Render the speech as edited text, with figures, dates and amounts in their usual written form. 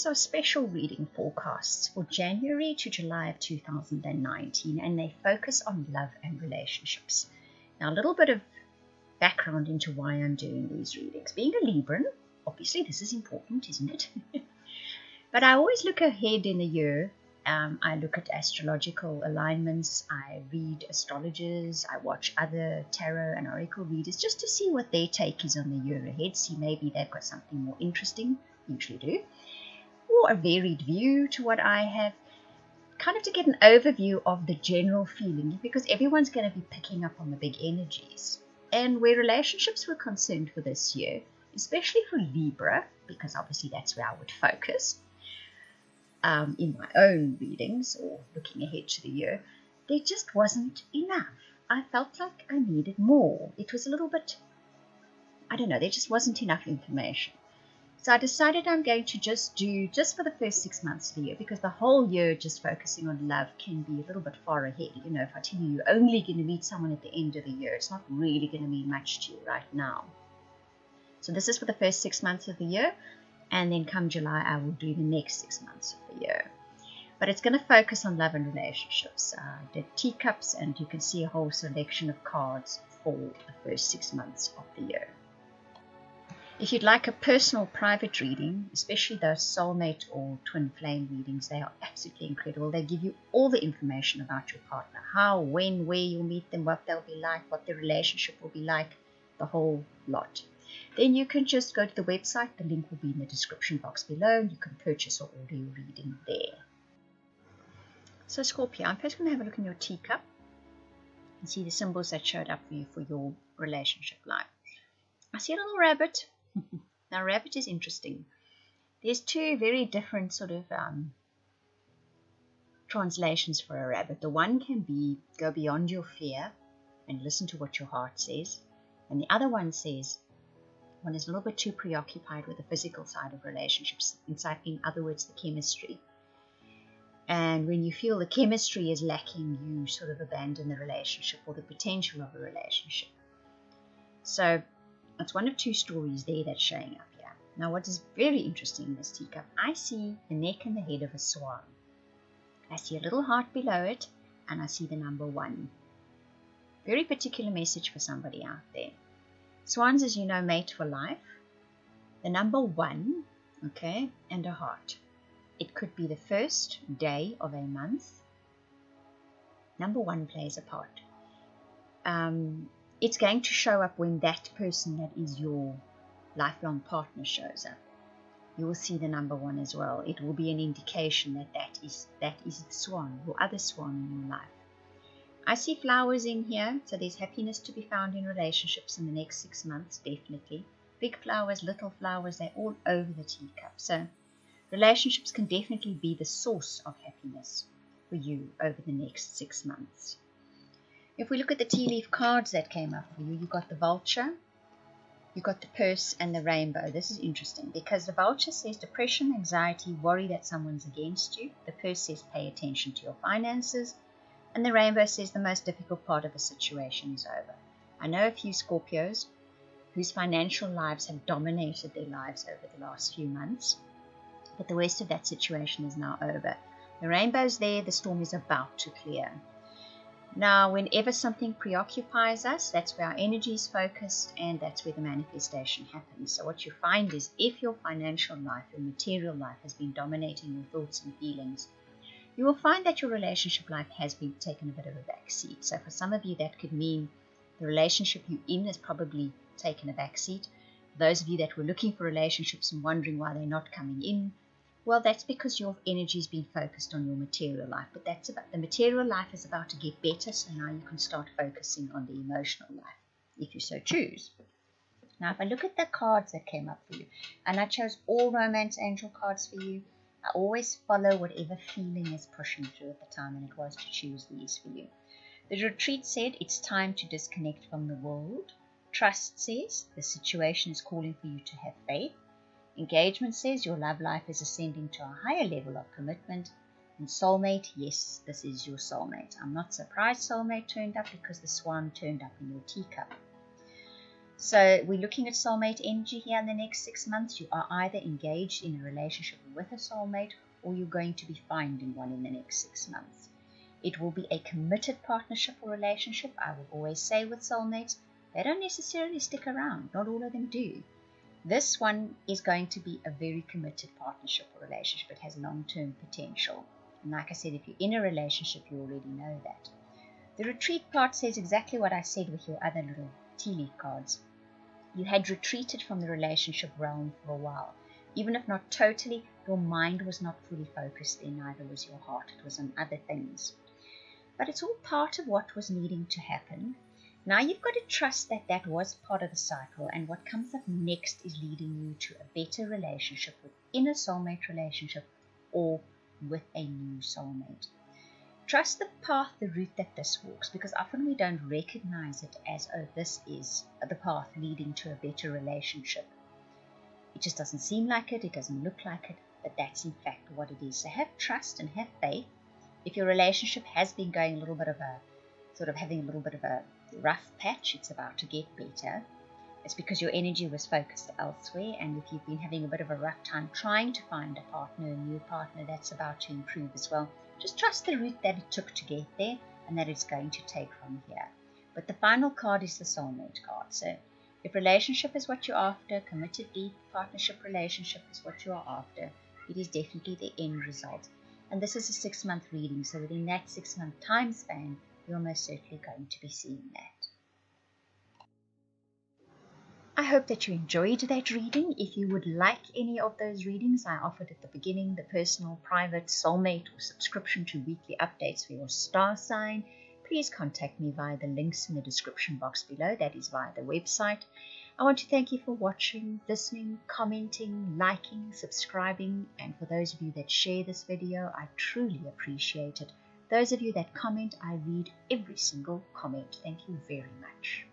these are special reading forecasts for January to July of 2019, and they focus on love and relationships. Now, a little bit of background into why I'm doing these readings. Being a Libran, obviously this is important, isn't it? But I always look ahead in the year. I look at astrological alignments, I read astrologers, I watch other tarot and oracle readers just to see what their take is on the year ahead, see maybe they've got something more interesting, usually do, or a varied view to what I have, kind of to get an overview of the general feeling, because everyone's going to be picking up on the big energies. And where relationships were concerned for this year, especially for Libra, because obviously that's where I would focus, in my own readings or looking ahead to the year, there just wasn't enough. I felt like I needed more. It was a little bit, I don't know, there just wasn't enough information. So I decided I'm going to just for the first 6 months of the year, because the whole year just focusing on love can be a little bit far ahead. You know, if I tell you you're only going to meet someone at the end of the year, it's not really going to mean much to you right now. So this is for the first 6 months of the year. And then come July, I will do the next 6 months of the year. But it's going to focus on love and relationships. The teacups, and you can see a whole selection of cards for the first 6 months of the year. If you'd like a personal private reading, especially those soulmate or twin flame readings, they are absolutely incredible. They give you all the information about your partner, how, when, where you'll meet them, what they'll be like, what the relationship will be like, the whole lot. Then you can just go to the website. The link will be in the description box below. You can purchase or order your reading there. So Scorpio, I'm first going to have a look in your teacup and see the symbols that showed up for you for your relationship life. I see a little rabbit. Now, rabbit is interesting. There's two very different sort of translations for a rabbit. The one can be go beyond your fear and listen to what your heart says. And the other one says, one is a little bit too preoccupied with the physical side of relationships, in other words, the chemistry. And when you feel the chemistry is lacking, you sort of abandon the relationship or the potential of a relationship. So it's one of two stories there that's showing up here. Now, what is very interesting in this teacup, I see the neck and the head of a swan. I see a little heart below it, and I see the number 1. Very particular message for somebody out there. Swans, as you know, mate for life. The number 1, okay, and a heart. It could be the first day of a month. Number 1 plays a part. It's going to show up when that person that is your lifelong partner shows up. You will see the number 1 as well. It will be an indication that is the swan, your other swan in your life. I see flowers in here, so there's happiness to be found in relationships in the next 6 months, definitely. Big flowers, little flowers, they're all over the teacup. So relationships can definitely be the source of happiness for you over the next 6 months. If we look at the tea leaf cards that came up for you, you got the vulture, you got the purse, and the rainbow. This is interesting because the vulture says depression, anxiety, worry that someone's against you. The purse says pay attention to your finances. And the rainbow says the most difficult part of a situation is over. I know a few Scorpios whose financial lives have dominated their lives over the last few months, but the worst of that situation is now over. The rainbow's there, the storm is about to clear. Now, whenever something preoccupies us, that's where our energy is focused, and that's where the manifestation happens. So what you find is if your financial life, your material life has been dominating your thoughts and feelings, you will find that your relationship life has been taken a bit of a back seat. So for some of you, that could mean the relationship you're in has probably taken a back seat. Those of you that were looking for relationships and wondering why they're not coming in, well, that's because your energy has been focused on your material life. But that's about the material life is about to get better, so now you can start focusing on the emotional life, if you so choose. Now, if I look at the cards that came up for you, and I chose all romance angel cards for you, I always follow whatever feeling is pushing through at the time, and it was to choose these for you. The retreat said it's time to disconnect from the world. Trust says the situation is calling for you to have faith. Engagement says your love life is ascending to a higher level of commitment. And soulmate, yes, this is your soulmate. I'm not surprised soulmate turned up because the swan turned up in your teacup. So we're looking at soulmate energy here in the next 6 months. You are either engaged in a relationship with a soulmate, or you're going to be finding one in the next 6 months. It will be a committed partnership or relationship. I will always say with soulmates, they don't necessarily stick around. Not all of them do. This one is going to be a very committed partnership or relationship. It has long-term potential. And like I said, if you're in a relationship, you already know that. The retreat part says exactly what I said with your other little tea leaf cards. You had retreated from the relationship realm for a while. Even if not totally, your mind was not fully focused in, neither was your heart. It was on other things. But it's all part of what was needing to happen. Now you've got to trust that that was part of the cycle, and what comes up next is leading you to a better relationship within a soulmate relationship or with a new soulmate. Trust the path, the route that this walks, because often we don't recognize it as, oh, this is the path leading to a better relationship. It just doesn't seem like it, it doesn't look like it, but that's in fact what it is. So have trust and have faith. If your relationship has been going a little bit of a, sort of having a little bit of a rough patch, it's about to get better. It's because your energy was focused elsewhere, and if you've been having a bit of a rough time trying to find a partner, a new partner, that's about to improve as well. Just trust the route that it took to get there and that it's going to take from here. But the final card is the soulmate card. So if relationship is what you're after, committed deep partnership relationship is what you are after, it is definitely the end result. And this is a 6-month reading, so within that 6-month time span, you're most certainly going to be seeing that. I hope that you enjoyed that reading. If you would like any of those readings I offered at the beginning, the personal, private, soulmate, or subscription to weekly updates for your star sign, please contact me via the links in the description box below. That is via the website. I want to thank you for watching, listening, commenting, liking, subscribing, and for those of you that share this video, I truly appreciate it. Those of you that comment, I read every single comment. Thank you very much.